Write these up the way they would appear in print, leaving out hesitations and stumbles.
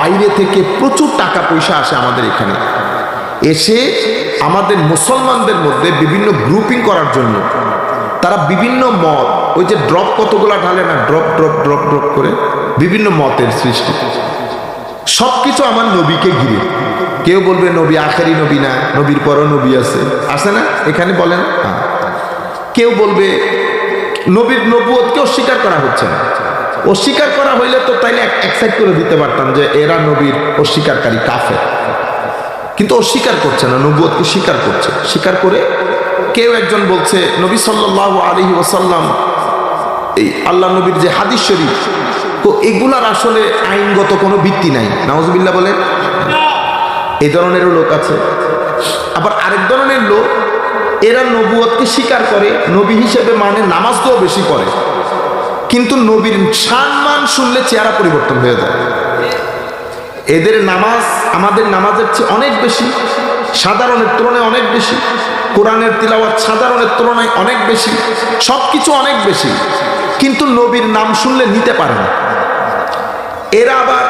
বাইরে থেকে প্রচুর টাকা পয়সা আসে আমাদের এখানে, এসে আমাদের মুসলমানদের মধ্যে বিভিন্ন গ্রুপিং করার জন্য তারা বিভিন্ন মত, ওই যে ড্রপ কতগুলা ঢালে না, ড্রপ ড্রপ ড্রপ ড্রপ করে বিভিন্ন মতের সৃষ্টি, সবকিছু আমার নবীকে ঘিরে। কেউ বলবে নবী আখেরি নবী না, নবীর পরও নবী আছে না এখানে বলেন। কেউ বলবে নবীর নবুয়তকে অস্বীকার করা হচ্ছে না। অস্বীকার করা হইলে তো তাইলে একসাইড করে দিতে পারতাম যে এরা নবীর অস্বীকারী কাফের, কিন্তু অস্বীকার করছে না, নবুয়তকে স্বীকার করছে। স্বীকার করে কেউ একজন বলছে নবী সাল্লাল্লাহু আলাইহি ওয়াসাল্লাম, এই আল্লাহ নবীর যে হাদিস শরীফ, তো এগুলার আসলে আইনগত কোনো ভিত্তি নাই। নাউজুবিল্লাহ বলেন। এই ধরনেরও লোক আছে। আবার আরেক ধরনের লোক, এরা নবুয়তকে স্বীকার করে, নবী হিসেবে মানে, নামাজটাও বেশি পড়ে, কিন্তু নবীর সম্মান শুনলে চেহারা পরিবর্তন হয়ে যায়। এদের নামাজ আমাদের নামাজের চেয়ে অনেক বেশি, সাধারণের তুলনায় অনেক বেশি, কোরআনের তিলাওয়াত সাধারণের তুলনায় অনেক বেশি, সবকিছু অনেক বেশি, কিন্তু নবীর নাম শুনলে নিতে পারে না। এরা আবার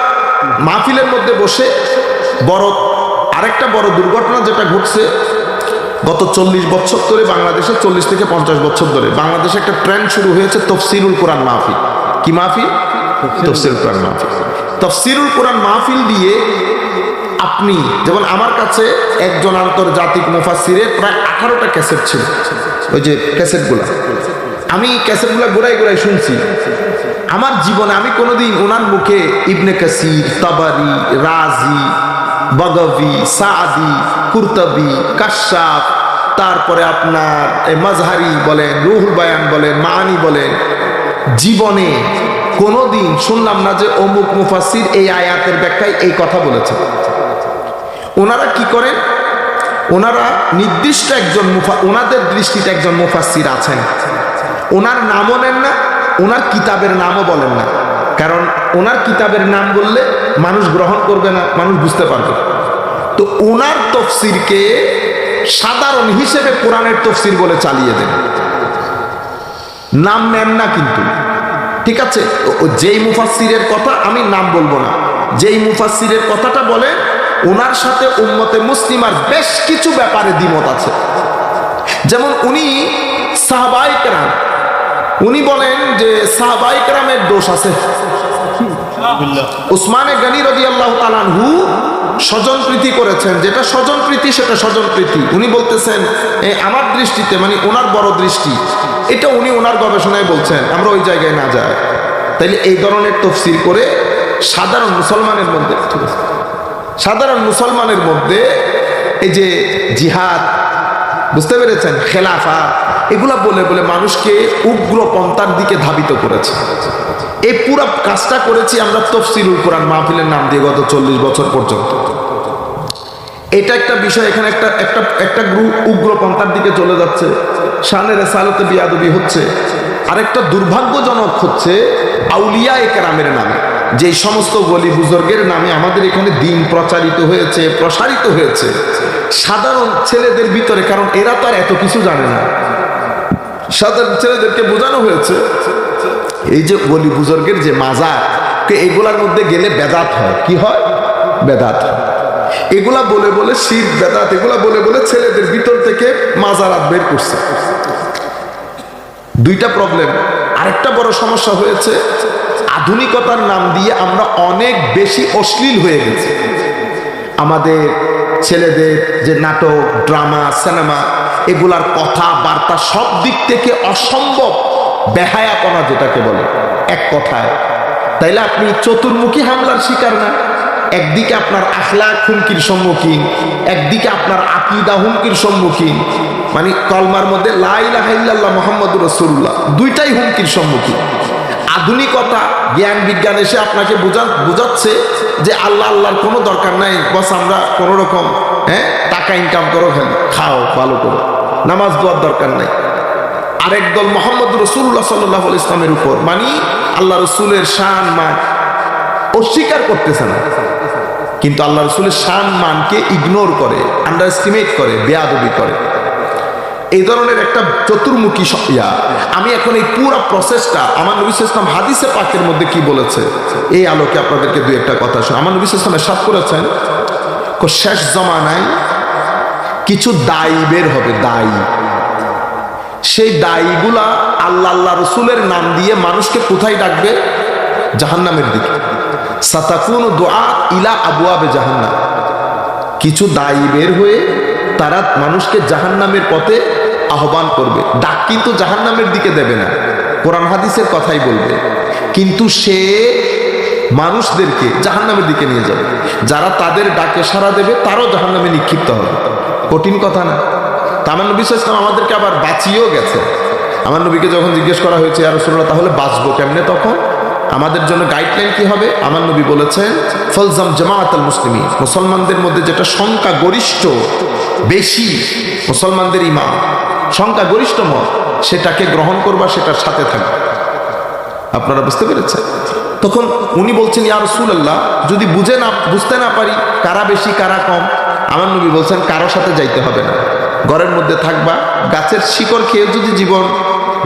মাহফিলের মধ্যে বসে আরেকটা বড় দুর্ঘটনা যেটা ঘটছে গত 40 বছর ধরে বাংলাদেশে, 40 থেকে 50 বছর ধরে বাংলাদেশে একটা ট্রেন্ড শুরু হয়েছে তফসিরুল কোরআন মাহফিল। কি মাহফিল? তফসিরুল কোরআন মাহফিল। তফসিরুল কোরআন মাহফিল দিয়ে আপনি যেমন, আমার কাছে একজন আন্তর্জাতিক মুফাসসিরের প্রায় 18টা ক্যাসেট ছিল। ওই যে ক্যাসেটগুলা, আমি ক্যাসেটগুলা ঘুরাই ঘুরাই শুনছি। আমার জীবনে আমি কোনোদিন ওনার মুখে ইবনে কাসির, তাবারি, রাজি, বাগাভি, সাদি, কুরতাবি, কাশাফ, তারপরে আপনার মাজহারি বলেন, রুহুল বায়ান বলেন, মাআনি বলেন, জীবনে কোনোদিন শুনলাম না যে অমুক মুফাসসির এই আয়াতের ব্যাখ্যায় এই কথা বলেছে। ওনারা কি করেন, ওনারা নির্দিষ্ট একজন ওনাদের দৃষ্টিতে একজন মুফাসসির আছেন, ওনার নামও নেন না, ওনার কিতাবের নামও বলেন না, কারণ ওনার কিতাবের নাম বললে মানুষ গ্রহণ করবে না, মানুষ বুঝতে পারবে। তো ওনার তফসিরকে সাধারণ হিসেবে কোরআনের তফসির বলে চালিয়ে দেন, নাম নেন না। কিন্তু ঠিক আছে, যেই মুফাসসিরের কথা আমি নাম বলবো না, যেই মুফাসসিরের কথাটা বলে, ওনার সাথে উম্মতে মুসলিমার বেশ কিছু ব্যাপারে দ্বিমত আছে। যেমন উনি সাহাবায়ে কেরাম, উনি বলেন যে সাহাবায়ে কেরামের দোষ আছে। উসমানে গনি রাদিয়াল্লাহু তাআলা আনহু স্বজনপ্রীতি করেছেন, যেটা স্বজনপ্রীতি সেটা স্বজনপ্রীতি। উনি বলতেছেন আমার দৃষ্টিতে, মানে ওনার বড় দৃষ্টি, এটা উনি ওনার গবেষণায় বলছেন, আমরা ওই জায়গায় না যাই। তাইলে এই ধরনের তফসির করে সাধারণ মুসলমানের মধ্যে, সাধারণ মুসলমানের মধ্যে এই যে জিহাদ, বুঝতে পেরেছেন, খেলাফা, এগুলা বলে বলে মানুষকে উগ্রপন্থার দিকে ধাবিত করেছে। এই পুরো কাজটা করেছি আমরা তফসিরুল কোরআন মাহফিলের নাম দিয়ে গত 40 বছর পর্যন্ত। এটা একটা বিষয়, এখানে একটা গ্রুপ উগ্রপন্থার দিকে চলে যাচ্ছে, শানে রিসালাতে বিয়াদবি হচ্ছে। আরেকটা দুর্ভাগ্যজনক হচ্ছে আউলিয়ায়ে কেরামের নামে, যে সমস্ত ওলি বুজুর্গের নামে আমাদের এখানে দিন প্রচারিত হয়েছে, প্রসারিত হয়েছে সাধারণ ছেলেদের ভিতরে, কারণ এরা তো আর এত কিছু জানে না। সাধারণ ছেলেদেরকে বোঝানো হয়েছে এই যে ওলি বুজুর্গের যে মাজার, এগুলার মধ্যে গেলে বেদাত হয়। কি হয়? বেদাত হয়। এগুলা বলে বলে শিরক, বেদাত, এগুলা বলে বলে ছেলেদের ভিতর থেকে মাজারাত বের করছে। দুইটা প্রবলেম। আরেকটা বড় সমস্যা হয়েছে, আধুনিকতার নাম দিয়ে আমরা অনেক বেশি অশ্লীল হয়ে গেছি। আমাদের ছেলেদের যে নাটক, ড্রামা, সিনেমা, এগুলার কথা বার্তা সব দিক থেকে অসম্ভব বেহায়াপনা, যেটাকে বলে এক কথায়। তাইলে আপনি চতুর্মুখী হামলার শিকার না। একদিকে আপনার আখলাক হুমকির সম্মুখীন, একদিকে আপনার আকীদা হুমকির সম্মুখীন, মানে কলমার মধ্যে লা ইলাহা ইল্লাল্লাহ মুহাম্মাদুর রাসূলুল্লাহ, দুইটাই হুমকির সম্মুখীন। আধুনিকতা, জ্ঞান বিজ্ঞান এসে আপনাকে বোঝাচ্ছে যে আল্লাহর কোনো দরকার নাই, বস আমরা কোনো রকম টাকা ইনকাম করো, খাও ভালো করো, নামাজ দোয়ার দরকার নাই। আরেক দল মুহাম্মদ রাসূলুল্লাহ সাল্লাল্লাহু আলাইহি ইসলামের উপর, মানে আল্লাহ রসুলের শান মান অস্বীকার করতেছে না, কিন্তু আল্লাহ রসুলের শান মানকে ইগনোর করে, আন্ডার এস্টিমেট করে, বেয়াদবি করে। এই ধরনের একটা চতুর্মুখী ইয়া। আমি এখন এই পুরো প্রসেসটা আমার নবী সাল্লাল্লাহু আলাইহি ওয়াসাল্লাম হাদিসে পাকের মধ্যে কি বলেছে এই আলোকে আপনাদেরকে দুই একটা কথা শোনা। আমার নবী সাল্লাল্লাহু আলাইহি ওয়াসাল্লাম ইরশাদ করেছেন, শেষ জমানায় কিছু দায়ী বের হবে, দায়ী। সেই দায়ীগুলা আল্লাহ রসুলের নাম দিয়ে মানুষকে কোথায় ডাকবে? জাহান্নামের দিকে। সাতাকুনু দুআ ইলা আবওয়াবে জাহান্নাম। কিছু দায়ী বের হয়ে তারা মানুষকে জাহান্নামের পথে আহ্বান করবে। ডাক কিন্তু জাহান্নামের দিকে দেবে না, কোরআন হাদিসের কথাই বলবে, কিন্তু সে মানুষদেরকে জাহান্নামের দিকে নিয়ে যাবে। যারা তাদের ডাকে সাড়া দেবে তারাও জাহান্নামে নিক্ষিপ্ত হবে। কঠিন কথা না? আমার নবী সাল্লাল্লাহু আলাইহি ওয়াসাল্লাম আমাদেরকে আবার বাঁচিয়েও গেছে। আমার নবীকে যখন জিজ্ঞেস করা হয়েছে, ইয়া রাসূলুল্লাহ তাহলে বাঁচবো কেমনে, তখন আমাদের জন্য গাইডলাইন কি হবে? আমার নবী বলেছেন, ফালজাম জামাআতুল মুসলিমিন, মুসলমানদের মধ্যে যেটা সংখ্যা গরিষ্ঠ, বেশি মুসলমানদের ইমাম, সংখ্যা গরিষ্ঠ মত, সেটাকে গ্রহণ করবা, সেটার সাথে থাকবে। আপনারা বুঝতে পেরেছেন? তখন উনি বলছেন, ইয়া রাসূলুল্লাহ যদি বুঝতে না পারি কারা বেশি কারা কম, আমার নবী বলছেন কারোর সাথে যাইতে হবে না, ঘরের মধ্যে থাকবা, গাছের শিকড় খেয়ে যদি জীবন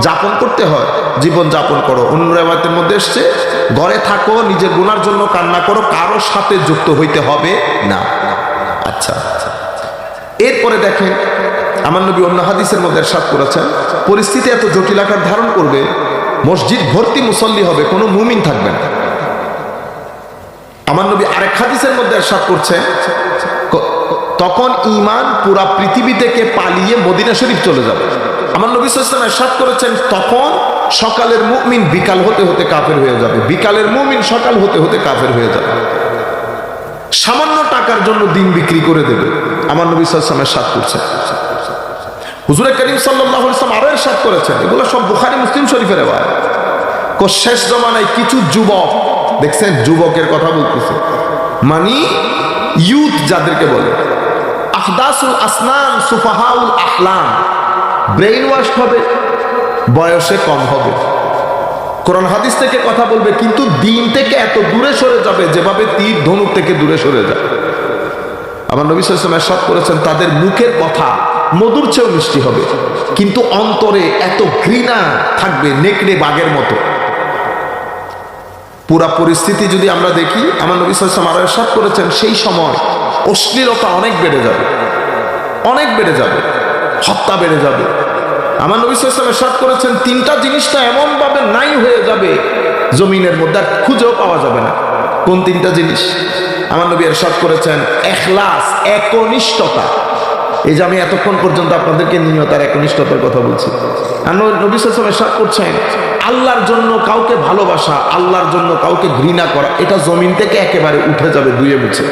যাপন করতে হয় জীবন যাপন করো। অন্য রিওয়ায়াতের মধ্যে এসছে, ঘরে থাকো, নিজের গুনার জন্য কান্না করো, কারোর সাথে যুক্ত হইতে হবে না। আচ্ছা, এরপরে দেখেন আমার নবী অন্য হাদিসের মধ্যে ইরশাদ করেছেন, পরিস্থিতি এত জটিল আকার ধারণ করবে, মসজিদ ভর্তি মুসল্লি হবে, কোনো মুমিন থাকবে না। আমার নবী আরেক হাদিসের মধ্যে ইরশাদ করছেন, তখন ঈমান পুরা পৃথিবী থেকে পালিয়ে মদিনা শরীফ চলে যাবে। আমার নবী সাল্লাল্লাহু আলাইহি ওয়াসাল্লাম ইরশাদ করেছেন, তখন সকালের মুমিন বিকাল হতে হতে কাফের হয়ে যাবে, বিকালের মুমিন সকাল হতে হতে কাফের হয়ে যাবে। সামান্য টাকার জন্য দিন বিক্রি করে দেবে। আমার নবী সাল্লাল্লাহু আলাইহি ওয়াসাল্লাম ইরশাদ করছেন। হুজুর করিম সাল্লাল্লাহু আলাইহি ওয়াসাল্লাম আরো ইরশাদ করেছেন, এগুলো সব বুখারী মুসলিম শরীফের রিওয়ায়াত। শেষ জমানায় কিছু যুবক, দেখছেন যুবকের কথা বলতেছে, মানে ইউথ যাদেরকে বলে, আহদাসুল আসনান সুফাহাউল আহলাম, ব্রেইন ওয়াশ হবে, বয়সে কম হবে, কোরআন হাদিস থেকে কথা বলবে, কিন্তু দিন থেকে এত দূরে সরে যাবে যেভাবে তীর ধনুক থেকে দূরে সরে যায়। আমার নবী সাল্লাল্লাহু আলাইহি ওয়াসাল্লাম ইরশাদ করেছেন, তাদের মুখের কথা মধুর চেয়েও মিষ্টি হবে, কিন্তু অন্তরে এত ঘৃণা থাকবে নেকড়ে বাঘের মতো। পুরা পরিস্থিতি যদি আমরা দেখি, আমার নবী সাল্লাল্লাহু আলাইহি ওয়াসাল্লাম আরো ইরশাদ করেছেন, সেই সময় অশ্লীলতা অনেক বেড়ে যাবে, অনেক বেড়ে যাবে, হত্যা বেড়ে যাবে। আমার নবী সাল্লাল্লাহু আলাইহি ওয়াসাল্লাম ইরশাদ করেছেন, তিনটা জিনিসটা এমন ভাবে নাই হয়ে যাবে জমিনের মধ্যে, আর খুঁজেও পাওয়া যাবে না। কোন তিনটা জিনিস? আমার নবী ইরশাদ করেছেন, ইখলাস, একনিষ্ঠতা। এই যে আমি এতক্ষণ পর্যন্ত আপনাদেরকে নিয়তার একনিষ্ঠতার কথা বলছি, আর নবী সাল্লাল্লাহু আলাইহি ওয়াসাল্লাম ইরশাদ করছেন, আল্লাহর জন্য কাউকে ভালোবাসা, আল্লাহর জন্য কাউকে ঘৃণা করা, এটা জমিন থেকে একেবারে উঠে যাবে, ধুয়ে মুছে।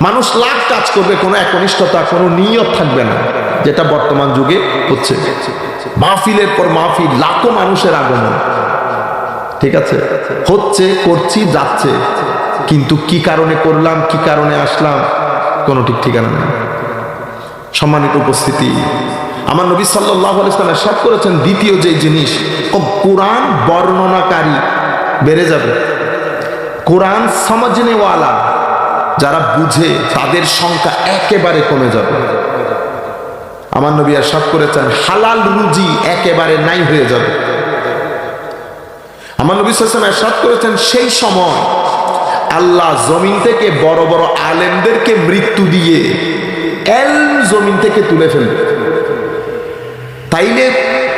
মানুষ লাখ কাজ করবে, কোনো একনিষ্ঠতা, কোনো নিয়ত থাকবে না, যেটা বর্তমান যুগে হচ্ছে। মাহফিলের পর মাহফিল, লাখো মানুষের আগমন, ঠিক আছে, হচ্ছে, করছি, যাচ্ছে, কিন্তু কি কারণে করলাম, কি কারণে আসলাম, কোনো ঠিক ঠিকানা নেই। সম্মানিত উপস্থিতি, আমার নবী সাল্লাল্লাহু আলাইহি ওয়াসাল্লাম ইরশাদ করেছেন, দ্বিতীয় যে জিনিস, ও কোরআন বর্ণনাকারী বেড়ে যাবে। কোরআন সমঝনেওয়ালা, যারা বুঝে, তাদের সংখ্যা একেবারে কমে যাবে। আমার নবী ইরশাদ করেছেন, হালাল রুজি একেবারে নাই হয়ে যাবে। আমার নবী সাল্লাল্লাহু আলাইহি ওয়াসাল্লাম ইরশাদ করেছেন, সেই সময় আল্লাহ জমিন থেকে বড় বড় আলেমদেরকে মৃত্যু দিয়ে ইলম জমিন থেকে তুলে ফেলবে। তাইলে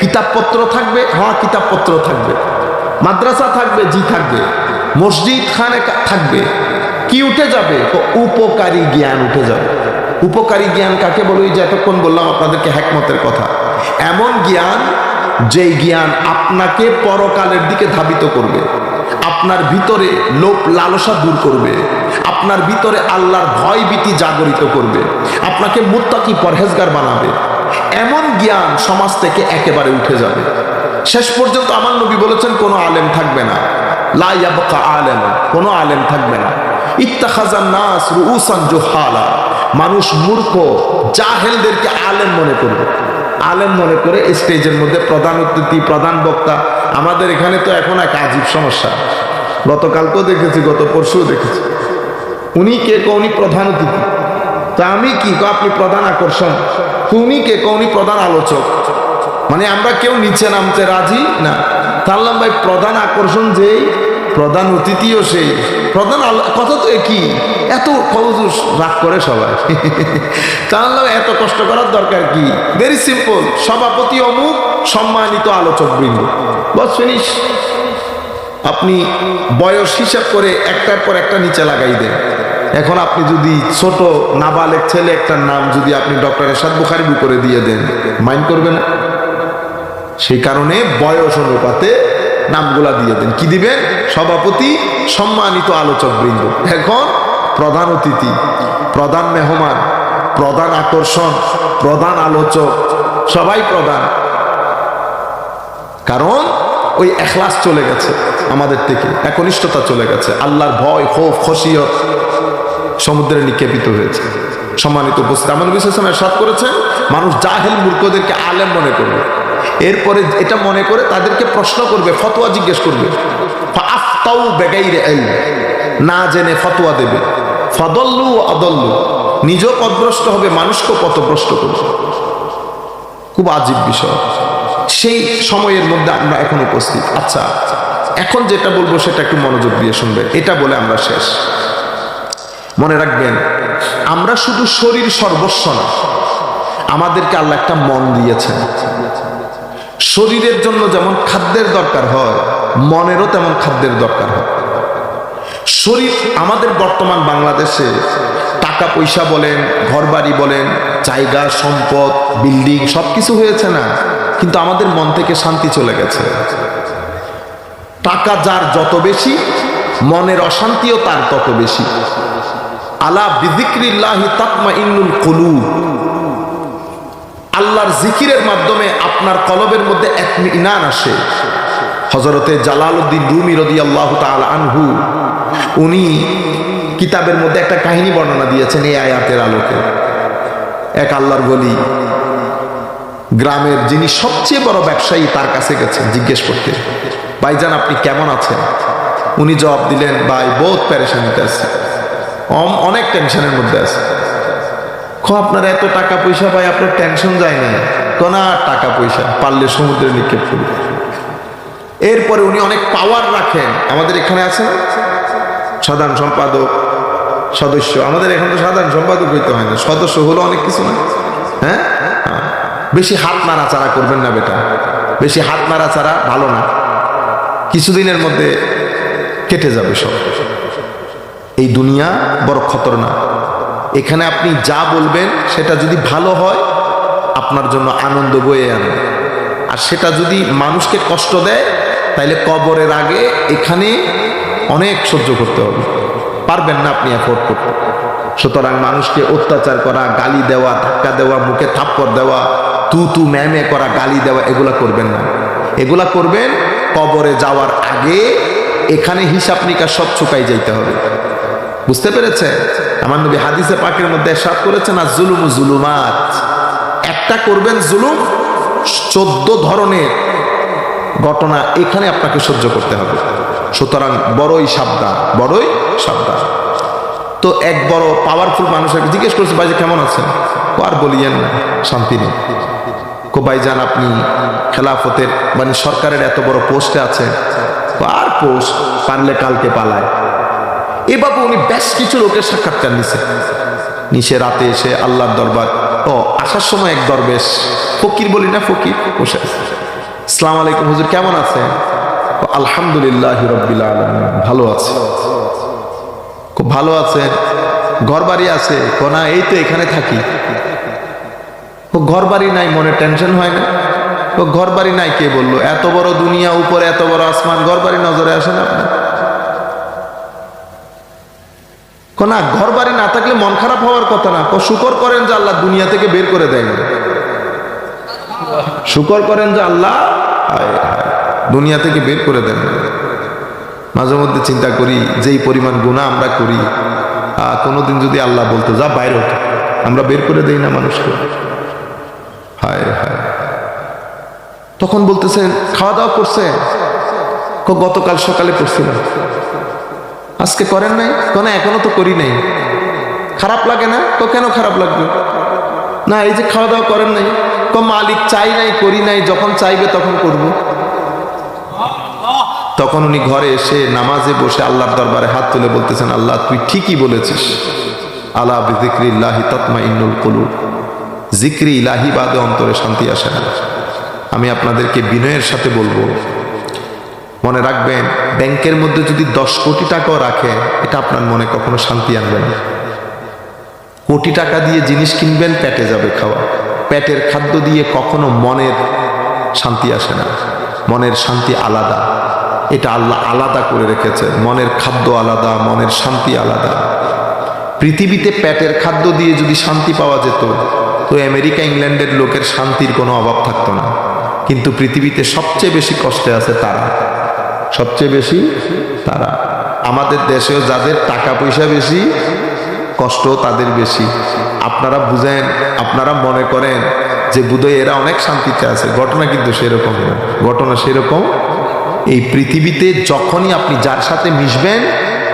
কিতাবপত্র থাকবে, হ্যাঁ কিতাবপত্র থাকবে, মাদ্রাসা থাকবে, জি থাকবে, মসজিদ খানে থাকবে, কি উঠে যাবে? উপকারী জ্ঞান উঠে যাবে। উপকারী জ্ঞান কাকে বলে? যে এতক্ষণ বললাম আপনাদেরকে হিকমতের কথা, এমন জ্ঞান যেই জ্ঞান আপনাকে পরকালের দিকে ধাবিত করবে, আপনার ভিতরে লোভ লালসা দূর করবে, আপনার ভিতরে আল্লাহর ভয় ভীতি জাগরিত করবে, আপনাকে মুত্তাকি পরহেজগার বানাবে। এমন জ্ঞান সমাজ থেকে একেবারে উঠে যাবে। শেষ পর্যন্ত আমার নবী বলেছেন, কোনো আলেম থাকবে না, লা ইয়াবকা আলেম, কোনো আলেম থাকবে না। ইত্তাখাযান নাস রুউসান জুহালা, মানুষ মূর্খ জাহেলদেরকে আলেম মনে করবে, আলেম মনে করে স্টেজের মধ্যে প্রধান অতিথি, প্রধান বক্তা। আমাদের এখানে তো এখন এক আজীব সমস্যা, গতকালকেও দেখেছি, গত পরশুও দেখেছি, উনি কে? উনি প্রধান অতিথি। তা আমি কি? আপনি প্রধান আকর্ষণ। উনি কে? উনি প্রধান আলোচক, মানে আমরা কেউ নিচে নামতে রাজি না। তাহলাম ভাই প্রধান আকর্ষণ যেই, প্রধান অতিথিও সেই, প্রধান কথা তো একই, এত রাগ করে সবাই। তাহলে এত কষ্ট করার দরকার কি? ভেরি সিম্পল, সভাপতি অমুক, সম্মানিত আলোচক বৃন্দ, বস ফিনিশ। আপনি বয়স হিসাব করে একটার পর একটা নিচে লাগাই দেন। এখন আপনি যদি ছোট নাবালেক ছেলে একটার নাম যদি আপনি ডক্টর এরশাদ বুখারী করে দিয়ে দেন, মাইন্ড করবে না? সেই কারণে বয়স অনুপাতে নামগুলা দিয়ে দেন। কি দিবেন? সভাপতি, সম্মানিত আলোচক বৃন্দ। এখন প্রধান অতিথি, প্রধান মেহমান, প্রধান আকর্ষণ, প্রধান আলোচক, সবাই প্রধান। কারণ ওই এখলাস চলে গেছে আমাদের থেকে, একনিষ্ঠতা চলে গেছে, আল্লাহর ভয়, খৌফ, খশিয়ত সমুদ্রে নিক্ষেপিত হয়েছে। সম্মানিত উপস্থিতি, আমার নবী সাল্লাল্লাহু আলাইহি ওয়াসাল্লাম ইরশাদ করেছেন, মানুষ জাহেল মূর্খদেরকে আলেম মনে করবে, এরপরে এটা মনে করে তাদেরকে প্রশ্ন করবে, ফতোয়া জিজ্ঞেস করবে, ফাআফতাউ বিগাইরি ইলম, না জেনে ফতোয়া দেবে, ফাদাল্লু ওয়া আদাল্লু, নিজেও পথভ্রষ্ট হবে, মানুষকেও পথভ্রষ্ট করবে। খুব আজীব বিষয়। সেই সময়ের মধ্যে আমরা এখন উপস্থিত। আচ্ছা, এখন যেটা বলবো সেটা একটু মনোযোগ দিয়ে শুনবে, এটা বলে আমরা শেষ। মনে রাখবেন, আমরা শুধু শরীর সর্বস্ব না, আমাদেরকে আল্লাহ একটা মন দিয়েছেন। শরীরের জন্য যেমন খাদ্যের দরকার হয়, মনেরও তেমন খাদ্যের দরকার হয়। শরীর আমাদের বর্তমান বাংলাদেশে টাকা পয়সা বলেন, ঘরবাড়ি বলেন, জায়গা সম্পদ, বিল্ডিং সবকিছু হয়েছে না, কিন্তু আমাদের মন থেকে শান্তি চলে গেছে। টাকা যার যত বেশি, মনের অশান্তিও তার তত বেশি। আলা বিযিকরিল্লাহি তাতমাইন্নুল কুলুব, আল্লাহর জিকিরের মাধ্যমে আপনার কলবের মধ্যে ইতমিনান আসে। হযরতে জালালউদ্দিন রুমি রাদিয়াল্লাহু তাআলা আনহু, উনি কিতাবের মধ্যে একটা কাহিনী বর্ণনা দিয়েছেন এই আয়াতের আলোকে। এক আল্লাহর ওলি গ্রামের যিনি সবচেয়ে বড় ব্যবসায়ী, তার কাছে গেছেন জিজ্ঞেস করতে, ভাইজান আপনি কেমন আছেন? উনি জবাব দিলেন, ভাই বহুত পেরেশানিতে আছে, অনেক টেনশনের মধ্যে আছে। আপনার এত টাকা পয়সা, ভাই আপনার টেনশন যায় না? কোন টাকা পয়সা পারলে সমুদ্রে নিক্ষেপ করবে। এরপরে উনি অনেক পাওয়ার রাখেন, আমাদের এখানে আছেন সাধারণ সম্পাদক, সদস্য। আমাদের এখন তো সাধারণ সম্পাদক হইতে হয় না, সদস্য হলো অনেক কিছু না। হ্যাঁ, বেশি হাত নাড়াচাড়া করবেন না বেটা, বেশি হাত নাড়াচাড়া ভালো না, কিছুদিনের মধ্যে কেটে যাবে সব। এই দুনিয়া বড় খতরনাক। এখানে আপনি যা বলবেন সেটা যদি ভালো হয়, আপনার জন্য আনন্দ বয়ে আনে, আর সেটা যদি মানুষকে কষ্ট দেয়, তাইলে কবরের আগে এখানে অনেক সহ্য করতে হবে, পারবেন না আপনি এফোর্ড করতে। সুতরাং মানুষকে অত্যাচার করা, গালি দেওয়া, ধাক্কা দেওয়া, মুখে থাপ্পড় দেওয়া, তু ম্যামে করা, গালি দেওয়া, এগুলা করবেন না। এগুলা করবেন কবরে যাওয়ার আগে, এখানে হিসাব নিকাশ সব চুকাই যাইতে হবে। বুঝতে পেরেছে? আমার নবী হাদিসে পাকের মধ্যে ইরশাদ করেছেন, আর জুলুমু জুলুমাত, একটা করবেন জুলুম, 14 ধরনের ঘটনা এখানে আপনাকে সহ্য করতে হবে। সুতরাং বড়ই সাবধান, বড়ই সাবধান। তো এক বড় পাওয়ারফুল মানুষের জিজ্ঞেস করছে, ভাই কেমন আছেন? আর বলিয়েন না, শান্তি নেই। ভাইজান আপনি খেলাফতের মানে সরকারের এত বড় পোস্টে আছেন, আর পোস্ট পারলে কালকে পালায়। এভাবে উনি বেশ কিছু লোকের সাক্ষাৎকার নিচে রাতে এসে আল্লাহর দরবার। আসার সময় এক দরবেশ, ফকির বলি না, ফকির বসে, আসসালামু আলাইকুম হুজুর, কেমন আছেন? আলহামদুলিল্লাহ রাব্বিল আলামিন, ভালো আছে। খুব ভালো আছে? ঘর বাড়ি আছে? না, এই তো এখানে থাকি। ঘর বাড়ি নাই, মনে টেনশন হয় না? ঘর বাড়ি নাই কে বললো? এত বড় দুনিয়া, উপরে এত বড় আসমান, ঘর বাড়ি নজরে আসে না আপনার? না, ঘর বাড়ি না থাকলে মন খারাপ হওয়ার কথা না। শুকর করেন যে আল্লাহ দুনিয়া থেকে বের করে দেয় না, শুকর করেন যে আল্লাহ দুনিয়া থেকে বের করে দেন। মাঝে মধ্যে চিন্তা করি, যেই পরিমাণ গুনাহ আমরা করি, কোনোদিন যদি আল্লাহ বলতো যা বাইরে, আমরা বের করে দেই না মানুষকে। হায় হায়। তখন বলতেছেন খাওয়া দাওয়া করছেন? গতকাল সকালে করছিলাম। আজকে করেন নাই? এখনো তো করি নাই। খারাপ লাগে না? কেন খারাপ লাগবে? না এই যে খাওয়া দাওয়া করেন নাই, মালিক চাই নাই, করি নাই, যখন চাইবে তখন করব। তখন উনি ঘরে এসে নামাজে বসে আল্লাহর দরবারে হাত তুলে বলতেছেন, আল্লাহ তুই ঠিকই বলেছিস, আলা বিযিকরিল্লাহি তাতমাইন্নুল কুলুব, জিক্রি ইলাহি বাদে অন্তরে শান্তি আসে না। আমি আপনাদেরকে বিনয়ের সাথে বলবো, মনে রাখবেন ব্যাংকের মধ্যে যদি 10 কোটি টাকাও রাখেন, এটা আপনার মনে কখনো শান্তি আনবে না। কোটি টাকা দিয়ে জিনিস কিনবেন, পেটে যাবে খাওয়া, পেটের খাদ্য দিয়ে কখনো মনের শান্তি আসে না। মনের শান্তি আলাদা, এটা আল্লাহ আলাদা করে রেখেছে। মনের খাদ্য আলাদা, মনের শান্তি আলাদা। পৃথিবীতে পেটের খাদ্য দিয়ে যদি শান্তি পাওয়া যেত, তো আমেরিকা ইংল্যান্ডের লোকের শান্তির কোনো অভাব থাকতো না। কিন্তু পৃথিবীতে সবচেয়ে বেশি কষ্টে আছে তারা, সবচেয়ে বেশি তারা। আমাদের দেশেও যাদের টাকা পয়সা বেশি, কষ্ট তাদের বেশি। আপনারা বুঝেন, আপনারা মনে করেন যে বোধহয় এরা অনেক শান্তিতে আছে, ঘটনা কিন্তু সেরকম না। ঘটনা সেরকম, এই পৃথিবীতে যখনই আপনি যার সাথে মিশবেন,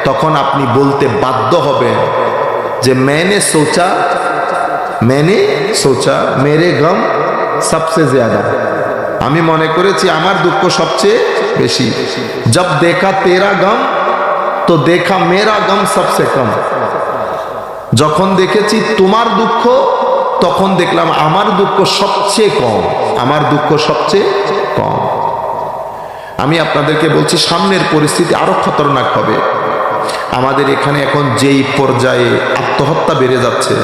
তখন আপনি বলতে বাধ্য হবেন যে मैंने सोचा मेरे गम सबसे ज्यादा, আমি মনে করেছি আমার দুঃখ সবচেয়ে বেশি। जब देखा तेरा गम तो देखा मेरा गम सबसे कम, যখন দেখেছি তোমার দুঃখ, তখন দেখলাম আমার দুঃখ সবচেয়ে কম, আমার দুঃখ সবচেয়ে কম। আমি আপনাদেরকে বলছি, সামনের পরিস্থিতি আরো খতরনাক হবে। আমাদের এখানে এখন যেই পর্যায়ে আত্মহত্যা বেড়ে যাচ্ছে,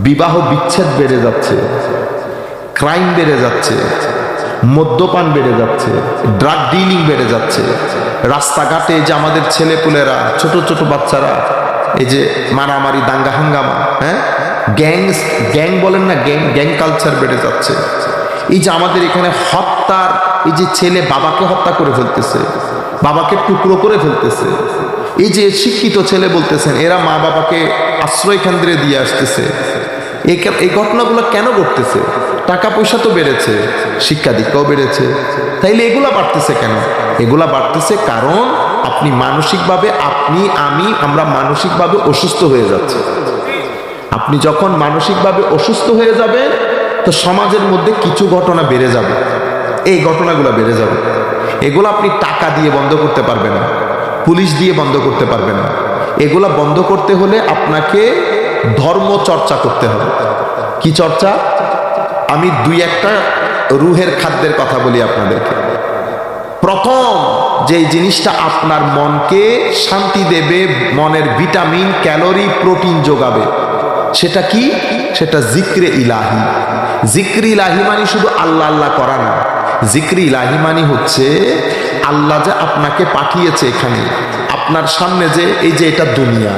বিবাহ বিচ্ছেদ বেড়ে যাচ্ছে, ক্রাইম বেড়ে যাচ্ছে, মদ্যপান বেড়ে যাচ্ছে, ড্রাগ ডিলিং বেড়ে যাচ্ছে, রাস্তাঘাটে যে আমাদের ছেলেপুলেরা, ছোট ছোট বাচ্চারা, এই যে মারামারি, দাঙ্গা হাঙ্গামা, হ্যাঁ, গ্যাং বলেন না, গ্যাং কালচার বেড়ে যাচ্ছে। এই যে আমাদের এখানে হত্যার, এই যে ছেলে বাবাকে হত্যা করে ফেলতেছে, বাবাকে টুকরো করে ফেলতেছে। এই যে শিক্ষিত ছেলে বলতেছেন এরা মা বাবাকে আশ্রয় কেন্দ্রে দিয়ে আসতেছে। এই ঘটনাগুলো কেন ঘটতেছে? টাকা পয়সা তো বেড়েছে, শিক্ষা দীক্ষাও বেড়েছে, তাইলে এগুলা বাড়তেছে কেন? এগুলা বাড়তেছে কারণ আপনি মানসিকভাবে, আমরা মানসিকভাবে অসুস্থ হয়ে যাচ্ছে। আপনি যখন মানসিকভাবে অসুস্থ হয়ে যাবে, তো সমাজের মধ্যে কিছু ঘটনা বেড়ে যাবে, এই ঘটনাগুলো বেড়ে যাবে। এগুলো আপনি টাকা দিয়ে বন্ধ করতে পারবেন না, পুলিশ দিয়ে বন্ধ করতে পারবেন না। এগুলা বন্ধ করতে হলে আপনাকে ধর্ম চর্চা করতে হবে। কি চর্চা? আমি 2-1টা রুহের খাদ্যের কথা বলি আপনাদেরকে। প্রথম যে জিনিসটা আপনার মনকে শান্তি দেবে, মনের ভিটামিন, ক্যালোরি, প্রোটিন যোগাবে, সেটা কি? সেটা জিক্রে ইলাহি। জিক্রে ইলাহি মানে শুধু আল্লাহ আল্লাহ করা না। জিক্রে ইলাহি মানে হচ্ছে আল্লাহ যে আপনাকে পাঠিয়েছে এখানে, আপনার সামনে যে এই যে এটা দুনিয়া,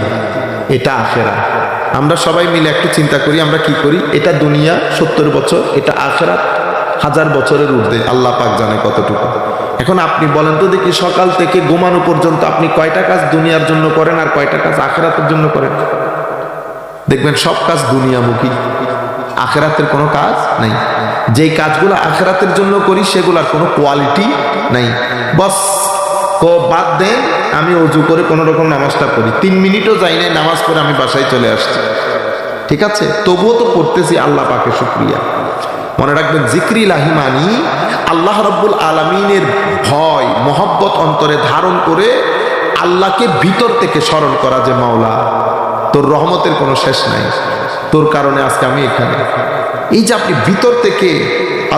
এটা আখেরা। আমরা সবাই মিলে একটু চিন্তা করি, আমরা কি করি? এটা দুনিয়া 70 বছর, এটা আখেরাত 1000 বছরের ঊর্ধ্বে, আল্লাহ পাক জানে কতটুকু। এখন আপনি বলেন তো দেখি, সকাল থেকে ঘুমানো পর্যন্ত আপনি কয়টা কাজ দুনিয়ার জন্য করেন আর কয়টা কাজ আখেরাতের জন্য করেন? দেখবেন সব কাজ দুনিয়ামুখী, আখেরাতের কোনো কাজ নাই। যেই কাজগুলো আখেরাতের জন্য করি সেগুলোর কোনো কোয়ালিটি নাই। বস বাদ দেন, আমি অজু করে কোনো রকম নামাজটা পড়ি, 3 মিনিটও যাই নাই নামাজ পড়ে আমি বাসায় চলে আসছি, ঠিক আছে, তবুও তো পড়তেছি, আল্লাহ পাকে শুকরিয়া। মনে রাখবেন, জিক্রি ইলাহি মানি আল্লাহ রাব্বুল আলামিনের ভয়, মহব্বত অন্তরে ধারণ করে আল্লাহকে ভিতর থেকে স্মরণ করা, যে মাওলা তোর রহমতের কোনো শেষ নাই, তোর কারণে আজকে আমি এখানে। এই যে আপনি ভিতর থেকে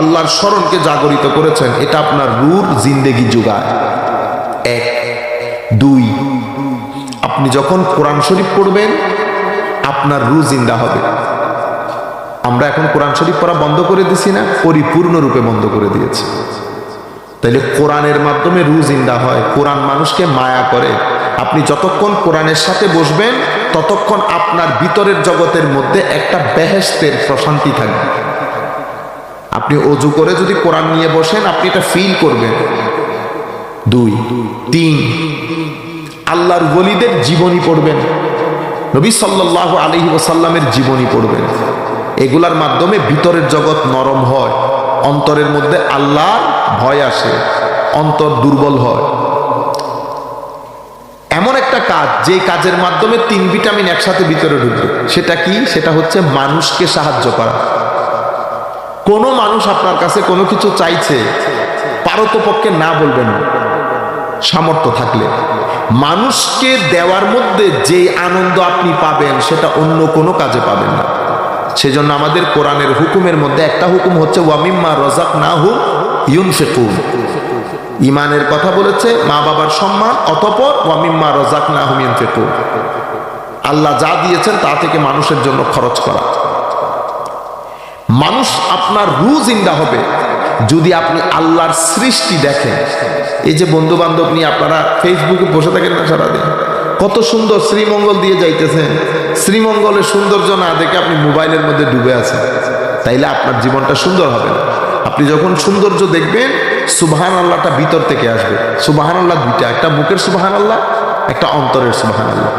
আল্লাহর স্মরণকে জাগরিত করেছেন, এটা আপনার রূহ জিন্দেগি যোগায়। 1 2, আপনি যখন কোরআন শরীফ পড়বেন আপনার রূহ জিন্দা হবে। আমরা এখন কোরআন শরীফ পড়া বন্ধ করে দিছি না? পরিপূর্ণরূপে বন্ধ করে দিয়েছি। তাইলে কোরআনের মাধ্যমে রূহ জিন্দা হয়, কোরআন মানুষকে মায়া করে। আপনি যতক্ষণ কোরআনের সাথে বসবেন, ততক্ষণ আপনার ভিতরের জগতের মধ্যে একটা বেহেশতের প্রশান্তি থাকবে। আপনি অজু করে যদি কোরআন নিয়ে বসেন, আপনি এটা ফিল করবেন। 2 3, আল্লাহর ওলিদের জীবনী পড়বেন, নবী সাল্লাল্লাহু আলাইহি ওয়াসাল্লামের জীবনী পড়বেন। এগুলার মাধ্যমে ভিতরের জগৎ নরম হয়, অন্তরের মধ্যে আল্লাহর ভয় আসে, অন্তর দুর্বল হয়। এমন একটা একটা কাজ, যে কাজের মাধ্যমে 3 ভিটামিন একসাথে ভিতরে ঢুকবে। সেটা কি? সেটা হচ্ছে মানুষকে সাহায্য করা। কোনো মানুষ আপনার কাছে কোনো কিছু চাইছে, পারতপক্ষে না বলবেন না, সামর্থ্য থাকলে। মানুষকে দেওয়ার মধ্যে যে আনন্দ আপনি পাবেন সেটা অন্য কোনো কাজে পাবেন না। সেজন্য আমাদের কোরআনের হুকুমের মধ্যে একটা হুকুম হচ্ছে ওয়ামিম্মা রাযাকনাহুম ইউনফিকুন। ইমানের কথা বলেছে, মা বাবার সম্মান, অতঃপর ওয়ামিম্মা রাযাকনাহুম ইউনফিকুন, আল্লাহ যা দিয়েছেন তা থেকে মানুষের জন্য খরচ করা। মানুষ আপনার রূহ জিন্দা হবে যদি আপনি আল্লাহর সৃষ্টি দেখেন। এই যে বন্ধু বান্ধব নিয়ে আপনারা ফেসবুকে বসে থাকেন না সারাদিন, কত সুন্দর শ্রীমঙ্গল দিয়ে যাইতেছেন, শ্রীমঙ্গলের সৌন্দর্য না দেখে আপনি মোবাইলের মধ্যে ডুবে আছেন, তাইলে আপনার জীবনটা সুন্দর হবে না। আপনি যখন সৌন্দর্য দেখবেন, সুবহান আল্লাহটা ভিতর থেকে আসবে। সুবহান আল্লাহ দুইটা, একটা মুখের সুবহান আল্লাহ, একটা অন্তরের সুবহান আল্লাহ।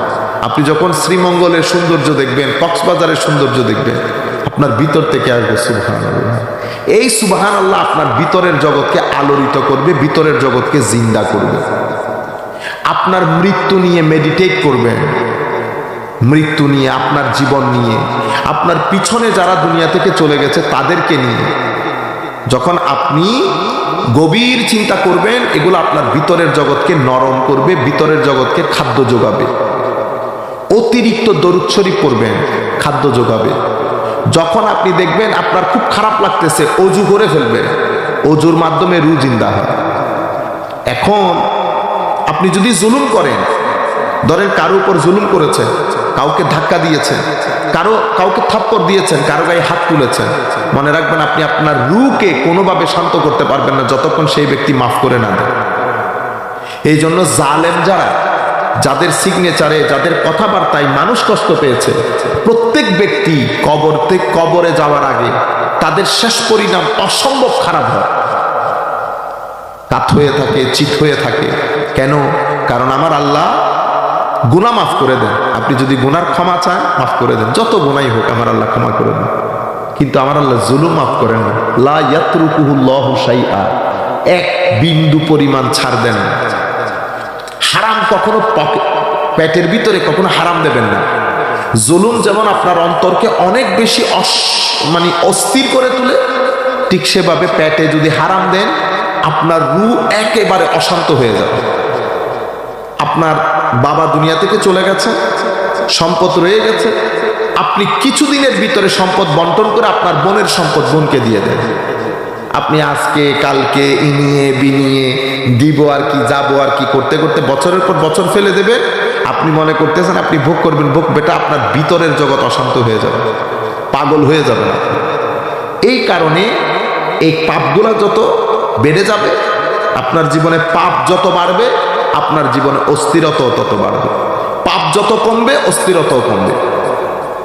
আপনি যখন শ্রীমঙ্গলের সৌন্দর্য দেখবেন, কক্সবাজারের সৌন্দর্য দেখবেন, আপনার ভিতর থেকে আসবে সুবহান আল্লাহ। এই সুবহান আল্লাহ আপনার ভিতরের জগৎকে আলোড়িত করবে, ভিতরের জগৎকে জিন্দা করবে। আপনার মৃত্যু নিয়ে মেডিটেট করবেন, মৃত্যু নিয়ে, আপনার জীবন নিয়ে, আপনার পিছনে যারা দুনিয়া থেকে চলে গেছে তাদেরকে নিয়ে। যখন আপনি গভীর চিন্তা করবেন, এগুলো আপনার ভিতরের জগৎকে নরম করবে, ভিতরের জগৎকে খাদ্য যোগাবে। অতিরিক্ত দরুদ শরীফ পড়বেন, খাদ্য যোগাবে। যখন আপনি দেখবেন আপনার খুব খারাপ লাগতেছে, অজু করে ফেলবেন, অজুর মাধ্যমে রূহ জিন্দা হয়। এখন আপনি যদি জুলুম করেন, ধরেন কারো উপর জুলুম করেছেন, কাউকে ধাক্কা দিয়েছেন, কাউকে থাপ্পড় দিয়েছেন, কারো গায়ে হাত তুলেছেন, মনে রাখবেন আপনি আপনার রূহকে কোনোভাবে শান্ত করতে পারবেন না যতক্ষণ সেই ব্যক্তি মাফ করে না দেয়। এই জন্য জালেম যারা, যাদের সিগনেচারে, যাদের কথাবার্তায় মানুষ কষ্ট পেয়েছে, প্রত্যেক ব্যক্তি কবরে যাওয়ার আগে তাদের শেষ পরিণাম অসম্ভব খারাপ হয়, কাত হয়ে থাকে, চিত হয়ে থাকে। কেন? কারণ আমার আল্লাহ গুনাহ মাফ করে দেন। আপনি যদি গুনার ক্ষমা চান, মাফ করে দেন, যত গুনাই হোক আমার আল্লাহ ক্ষমা করে দেন। কিন্তু আমার আল্লাহ জুলুম মাফ করেন না। লা ইয়াতরুকুহুল্লাহু শাইআ, এক বিন্দু পরিমাণ ছাড় দেন না। হারাম কখনো পেটের ভিতরে কখনো হারাম দেবেন না। জুলুম যেমন আপনার অন্তরকে অনেক বেশি অস্থির করে তোলে, ঠিক সেভাবে পেটে যদি হারাম দেন, আপনার রূহ একেবারে অশান্ত হয়ে যাবে। আপনার বাবা দুনিয়া থেকে চলে গেছে, সম্পদ রয়ে গেছে, আপনি কিছুদিনের ভিতরে সম্পদ বন্টন করে আপনার বোনের সম্পদ বোনকে দিয়ে দেন। আপনি আজকে কালকে ইনিয়ে বিনিয়ে দিব আর কি, যাবো আর কি করতে করতে বছরের পর বছর ফেলে দেবেন। আপনি মনে করতেছেন আপনি ভোগ করবেন, ভোগ বেটা আপনার ভিতরের জগৎ অশান্ত হয়ে যাবে, পাগল হয়ে যাবে না। এই কারণে এই পাপগুলা যত বেড়ে যাবে, আপনার জীবনে পাপ যত বাড়বে, আপনার জীবনে অস্থিরতাও তত বাড়বে। পাপ যত কমবে, অস্থিরতাও কমবে।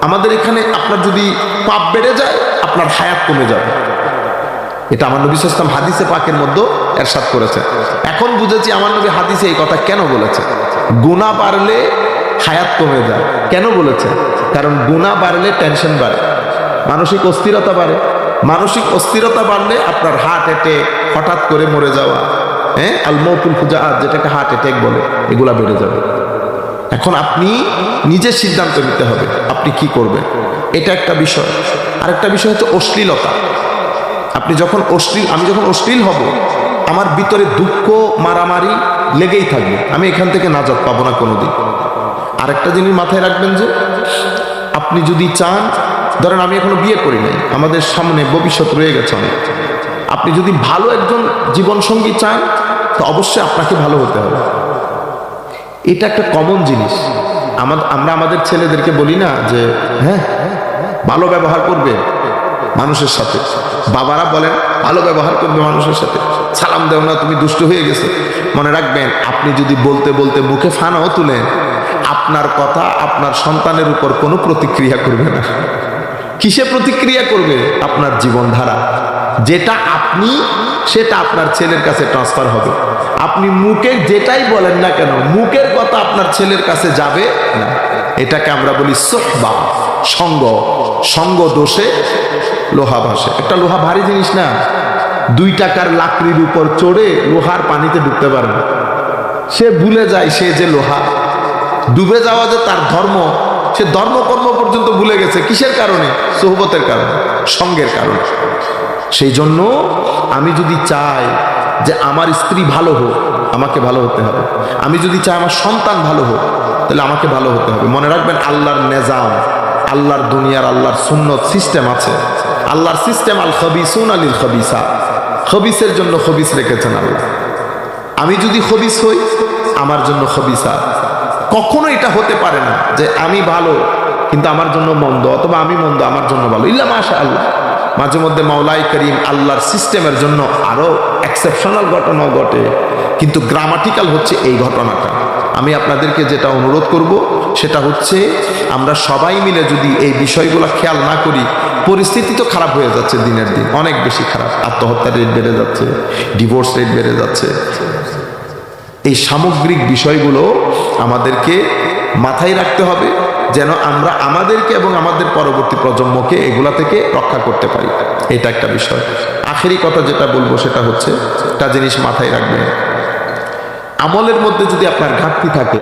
আমাদের এখানে আপনার যদি পাপ বেড়ে যায়, আপনার হায়াত কমে যাবে। এটা আমার নবী সাল্লাল্লাহু আলাইহি ওয়াসাল্লাম হাদিসে পাকের মধ্যে ইরশাদ করেছে। এখন বুঝেছি আমার নবী হাদিসে এই কথা কেন বলেছে। গুনাহ বাড়লে হায়াত কমে যায়, কেন বলেছে? কারণ গুনাহ বাড়লে টেনশন বাড়ে, মানসিক অস্থিরতা বাড়ে। মানসিক অস্থিরতা বাড়লে আপনার হার্ট অ্যাটাক, হঠাৎ করে মরে যাওয়া, আল মৌতুল ফুজাআত, যেটাকে হার্ট অ্যাটাক বলে, এগুলা বেড়ে যাবে। এখন আপনি নিজের সিদ্ধান্ত নিতে হবে আপনি কি করবেন, এটা একটা বিষয়। আরেকটা বিষয় হচ্ছে অশ্লীলতা। আমি যখন অশ্লীল হব, আমার ভিতরে দুঃখ, মারামারি লেগেই থাকবে, আমি এখান থেকে নাজাত পাবো না কোনোদিন। আরেকটা জিনিস মাথায় রাখবেন যে আপনি যদি চান, ধরেন আমি এখনো বিয়ে করি নাই, আমাদের সামনে ভবিষ্যৎ রয়ে গেছে অনেক। আপনি যদি ভালো একজন জীবন সঙ্গী চান, তো অবশ্যই আপনাকে ভালো হতে হবে। এটা একটা কমন জিনিস। আমরা আমাদের ছেলেদেরকে বলি না যে হ্যাঁ ভালো ব্যবহার করবে মানুষের সাথে, বাবারা বলেন ভালো ব্যবহার করবে মানুষের সাথে, সালাম দেও না তুমি দুষ্ট হয়ে গেছে। মনে রাখবেন, আপনি যদি বলতে বলতে মুখে ফানাও তুলেন, আপনার কথা আপনার সন্তানের উপর কোনো প্রতিক্রিয়া করবে না। কিসে প্রতিক্রিয়া করবে? আপনার জীবনধারা, যেটা আপনি, সেটা আপনার ছেলের কাছে ট্রান্সফার হবে। আপনি মুখে যেটাই বলেন না কেন, মুখের কথা আপনার ছেলের কাছে যাবে না। এটাকে আমরা বলি সুহবা, সঙ্গ দোষে লোহা ভাসে। একটা লোহা ভারী জিনিস না, 2 টাকার লাকড়ির উপর চড়ে লোহার পানিতে ঢুকতে পারে না। সে ভুলে যায় সে যে লোহা, ডুবে যাওয়া যে তার ধর্ম, সে ধর্মকর্ম পর্যন্ত ভুলে গেছে। কিসের কারণে? সোহবতের কারণে, সঙ্গের কারণে। সেই জন্য আমি যদি চাই যে আমার স্ত্রী ভালো হোক, আমাকে ভালো হতে হবে। আমি যদি চাই আমার সন্তান ভালো হোক, তাহলে আমাকে ভালো হতে হবে। মনে রাখবেন, আল্লাহর নিজাম, আল্লাহর দুনিয়ার, আল্লাহর সুন্নত সিস্টেম আছে। আল্লাহর সিস্টেম, আল খবিসুন আলিল খবিসা, খবিসের জন্য খবিস রেখেছেন আল্লাহ। আমি যদি খবিস হই, আমার জন্য খবিসা। কখনো এটা হতে পারে না যে আমি ভালো কিন্তু আমার জন্য মন্দ, অথবা আমি মন্দ আমার জন্য ভালো, ইল্লা মাশাআল্লাহ। মাঝে মধ্যে মাওলাই করিম আল্লাহর সিস্টেমের জন্য আরো এক্সেপশনাল ঘটনাও ঘটে, কিন্তু গ্রামাটিক্যাল হচ্ছে এই ঘটনাটা। আমি আপনাদেরকে যেটা অনুরোধ করব সেটা হচ্ছে, আমরা সবাই মিলে যদি এই বিষয়গুলো খেয়াল না করি, পরিস্থিতি তো খারাপ হয়ে যাচ্ছে দিনের দিন, অনেক বেশি খারাপ। আত্মহত্যার রেট বেড়ে যাচ্ছে, ডিভোর্স রেট বেড়ে যাচ্ছে। এই সামগ্রিক বিষয়গুলো আমাদেরকে মাথায় রাখতে হবে, যেন আমরা আমাদেরকে এবং আমাদের পরবর্তী প্রজন্মকে এগুলা থেকে রক্ষা করতে পারি। এটা একটা বিষয়। আখেরি কথা যেটা বলবো সেটা হচ্ছে, একটা জিনিস মাথায় রাখবেন, আমলের মধ্যে যদি আপনার ঘাটতি থাকে,